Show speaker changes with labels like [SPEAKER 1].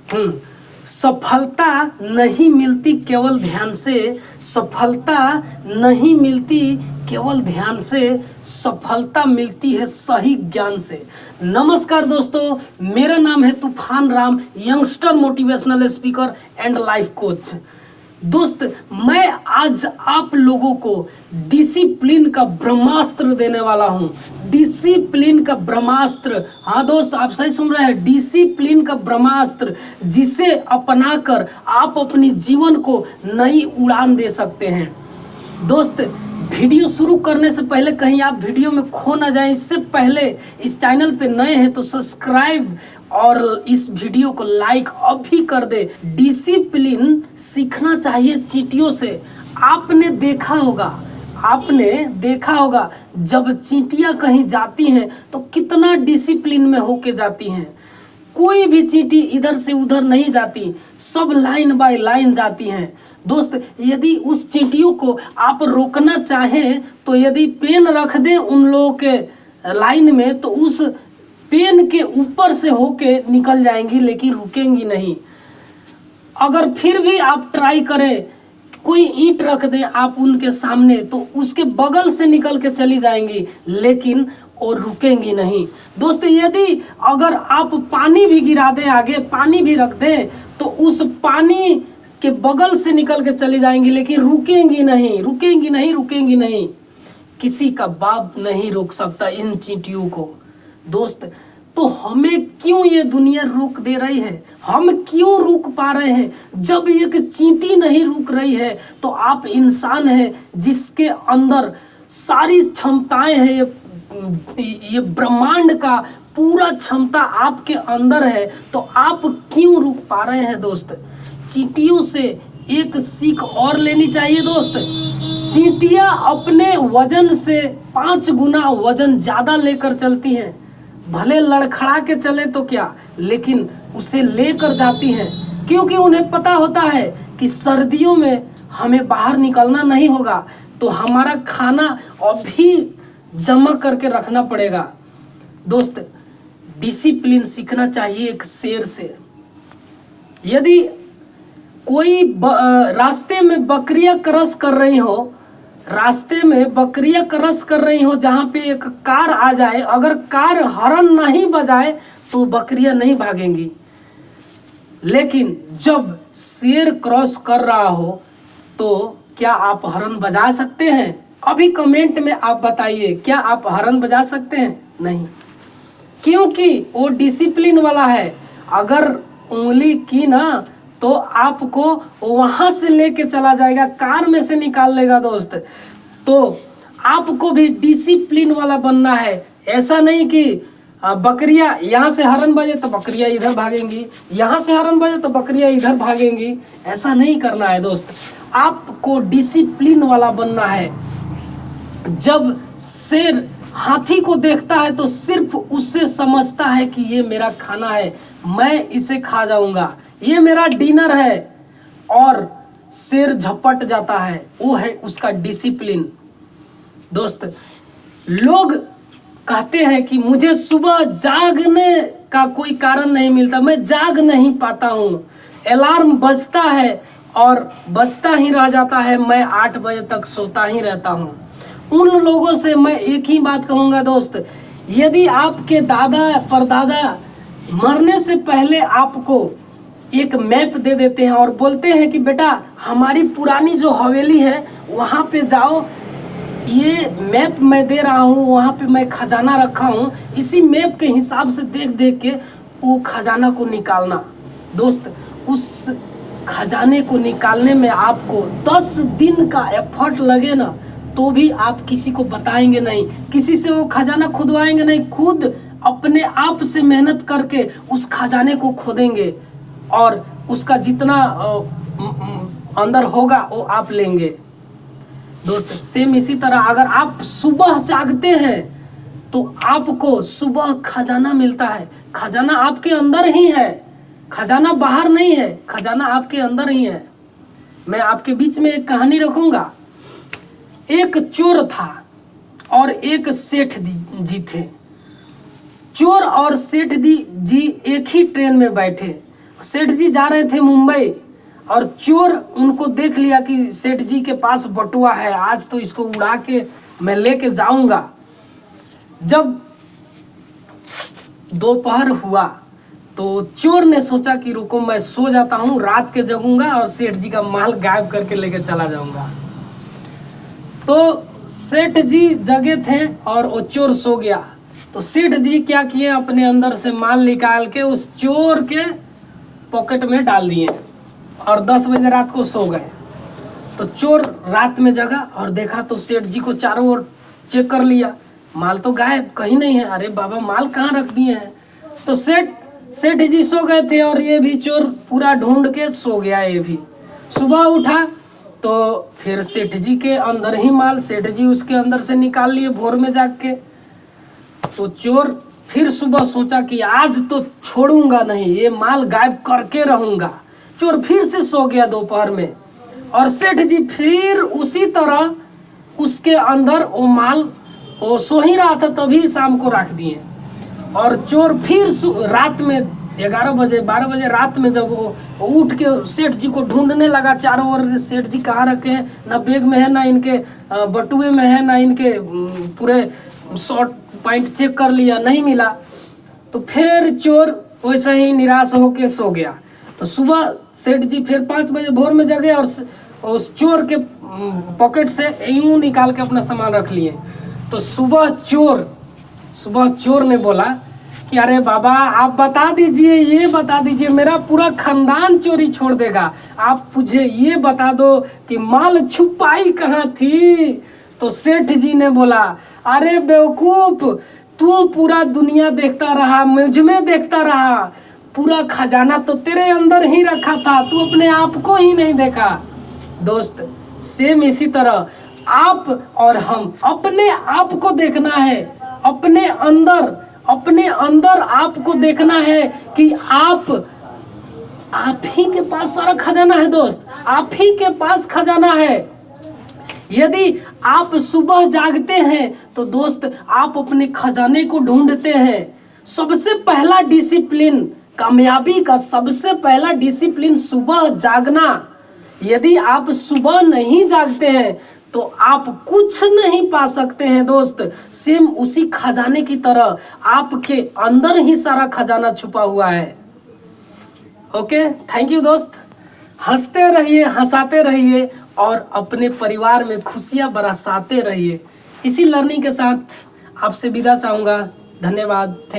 [SPEAKER 1] सफलता नहीं मिलती केवल ध्यान से, सफलता नहीं मिलती केवल ध्यान से, सफलता मिलती है सही ज्ञान से। नमस्कार दोस्तों, मेरा नाम है तूफान Ram, youngster motivational speaker and life coach. दोस्त, मैं आज आप लोगों को डिसिप्लिन का ब्रह्मास्त्र देने वाला हूं। डिसिप्लिन का ब्रह्मास्त्र, हाँ दोस्त, आप सही सुन रहे हैं, डिसिप्लिन का ब्रह्मास्त्र, जिसे अपनाकर आप अपनी जीवन को नई उड़ान दे सकते हैं। दोस्त, वीडियो शुरू करने से पहले कहीं आप वीडियो में खो ना जाएं, इससे पहले इस चैनल पे नए हैं तो सब्सक्राइब और इस वीडियो को लाइक अभी कर दे। डिसिप्लिन सीखना चाहिए चींटियों से। आपने देखा होगा जब चींटियां कहीं जाती हैं तो कितना डिसिप्लिन में होके जाती हैं। कोई भी चींटी इधर से उधर नहीं जाती, सब लाइन बाय लाइन जाती हैं। दोस्त, यदि उस चींटियों को आप रोकना चाहें तो यदि पेन रख दें उन लोगों के लाइन में तो उस पेन के ऊपर से होके निकल जाएंगी, लेकिन रुकेंगी नहीं। अगर फिर भी आप ट्राई करें, कोई ईंट रख दें आप उनके सामने तो उसके बगल से निकल के चली जाएंगी, लेकिन और रुकेंगी नहीं। दोस्तों, यदि अगर आप पानी भी गिरा दें, आगे पानी भी रख दें तो उस पानी के बगल से निकल के चली जाएंगी, लेकिन रुकेंगी नहीं। किसी का बाप नहीं रोक सकता इन चींटियों को। दोस्त, तो हमें क्यों ये दुनिया रोक दे रही है? हम क्यों रुक पा रहे हैं? जब एक चींटी नहीं रुक रही है तो आप इंसान हैं जिसके अंदर सारी क्षमताएं हैं, ये ब्रह्मांड का पूरा क्षमता आपके अंदर है, तो आप क्यों रुक पा रहे हैं? दोस्त, चींटियों से एक सीख और लेनी चाहिए। दोस्त, चींटियां अपने वजन से 5 गुना वजन ज्यादा लेकर चलती हैं। भले लड़खड़ा के चले तो क्या, लेकिन उसे लेकर जाती हैं, क्योंकि उन्हें पता होता है कि सर्दियों में हमें बाहर निकलना नहीं होगा, तो हमारा खाना अभी जमा करके रखना पड़ेगा। दोस्त, डिसिप्लिन सीखना चाहिए एक शेर से। यदि कोई रास्ते में बकरियां क्रॉस कर रही हो, जहाँ पे एक कार आ जाए, अगर कार हॉर्न नहीं बजाए तो बकरियां नहीं भागेंगी, लेकिन जब शेर क्रॉस कर रहा हो तो क्या आप हॉर्न बजा सकते हैं? अभी कमेंट में आप बताइए, क्या आप हॉर्न बजा सकते हैं? नहीं, क्योंकि वो डिसिप्लिन वाला है। अगर उंगली की ना तो आपको वहां से लेके चला जाएगा, कार में से निकाल लेगा। दोस्त, तो आपको भी डिसिप्लिन वाला बनना है। ऐसा नहीं कि बकरियां यहाँ से हॉर्न बजे तो बकरियां इधर भागेंगी, यहाँ से हॉर्न बजे तो बकरियां इधर भागेंगी। ऐसा नहीं करना है दोस्त, आपको डिसिप्लिन वाला बनना है। जब शेर हाथी को देखता है तो सिर्फ उससे समझता है कि ये मेरा खाना है, मैं इसे खा जाऊंगा, ये मेरा डिनर है, और शेर झपट जाता है। वो है उसका डिसिप्लिन। दोस्त, लोग कहते हैं कि मुझे सुबह जागने का कोई कारण नहीं मिलता, मैं जाग नहीं पाता हूँ, अलार्म बजता है और बजता ही रह जाता है, मैं 8 बजे तक सोता ही रहता हूँ। उन लोगों से मैं एक ही बात कहूँगा दोस्त, यदि आपके दादा परदादा मरने से पहले आपको एक मैप दे देते हैं और बोलते हैं कि बेटा हमारी पुरानी जो हवेली है वहाँ पे जाओ, ये मैप मैं दे रहा हूँ, वहाँ पे मैं खजाना रखा हूँ, इसी मैप के हिसाब से देख देख के वो खजाना को निकालना। दोस्त, उस खजाने को निकालने में आपको 10 दिन का एफर्ट लगे ना, तो भी आप किसी को बताएंगे नहीं, किसी से वो खजाना खुदवाएंगे नहीं, खुद अपने आप से मेहनत करके उस खजाने को खोदेंगे और उसका जितना अंदर होगा वो आप लेंगे। दोस्त, सेम इसी तरह अगर आप सुबह जागते हैं तो आपको सुबह खजाना मिलता है। खजाना आपके अंदर ही है, खजाना बाहर नहीं है, खजाना आपके अंदर ही है। मैं आपके बीच में एक कहानी रखूंगा। एक चोर था और एक सेठ जी थे। चोर और सेठ जी एक ही ट्रेन में बैठे। सेठ जी जा रहे थे मुंबई और चोर उनको देख लिया कि सेठ जी के पास बटुआ है, आज तो इसको उड़ा के मैं लेके जाऊंगा। जब दोपहर हुआ तो चोर ने सोचा कि रुको मैं सो जाता हूँ, रात के जगूंगा और सेठ जी का माल गायब करके लेके चला जाऊंगा। तो सेठ जी जगे थे और वो चोर सो गया। तो सेठ जी क्या किए, अपने अंदर से माल निकाल के उस चोर के पॉकेट में डाल दिए और 10 बजे रात को सो गए। तो चोर रात में जगा और देखा तो सेठ जी को चारों ओर चेक कर लिया, माल तो गायब, कहीं नहीं है। अरे बाबा माल कहाँ रख दिए हैं? तो सेठ जी सो गए थे और ये भी चोर पूरा ढूंढ के सो गया। ये भी सुबह उठा तो फिर सेठ जी के अंदर ही माल, सेठ जी उसके अंदर से निकाल लिए भोर में जाग के। तो चोर फिर सुबह सोचा कि आज तो छोड़ूंगा नहीं, ये माल गायब करके रहूंगा। चोर फिर से सो गया दोपहर में और सेठ जी फिर उसी तरह उसके अंदर वो माल वो सो ही रहा था, तभी शाम को रख दिए। और चोर फिर रात में 11 बजे 12 बजे रात में जब वो उठ के सेठ जी को ढूंढने लगा चारों ओर, सेठ जी कहाँ रखे हैं, ना बैग में है, ना इनके बटुए में है, ना इनके पूरे शॉर्ट पॉइंट चेक कर लिया, नहीं मिला। तो फिर चोर वैसे ही निराश होके सो गया। तो सुबह सेठ जी फिर 5 बजे भोर में जगे और उस चोर के पॉकेट से यूं निकाल के अपना सामान रख लिए। तो सुबह चोर ने बोला कि अरे बाबा आप बता दीजिए, ये बता दीजिए, मेरा पूरा खानदान चोरी छोड़ देगा, आप मुझे ये बता दो कि माल छुपाई कहाँ थी। तो सेठ जी ने बोला, अरे बेवकूफ, तू पूरा दुनिया देखता रहा, मुझ में देखता रहा, पूरा खजाना तो तेरे अंदर ही रखा था, तू अपने आप को ही नहीं देखा। दोस्त सेम इसी तरह आप और हम अपने आप को देखना है, अपने अंदर आपको देखना है कि आप ही के पास सारा खजाना है। दोस्त आप ही के पास खजाना है। यदि आप सुबह जागते हैं तो दोस्त आप अपने खजाने को ढूंढते हैं। सबसे पहला डिसिप्लिन, कामयाबी का सबसे पहला डिसिप्लिन सुबह जागना। यदि आप सुबह नहीं जागते हैं तो आप कुछ नहीं पा सकते हैं। दोस्त सेम उसी खजाने की तरह आपके अंदर ही सारा खजाना छुपा हुआ है। ओके, थैंक यू दोस्त। हंसते रहिए, हंसाते रहिए और अपने परिवार में खुशियां बरसाते रहिए। इसी लर्निंग के साथ आपसे विदा चाहूँगा। धन्यवाद। थैंक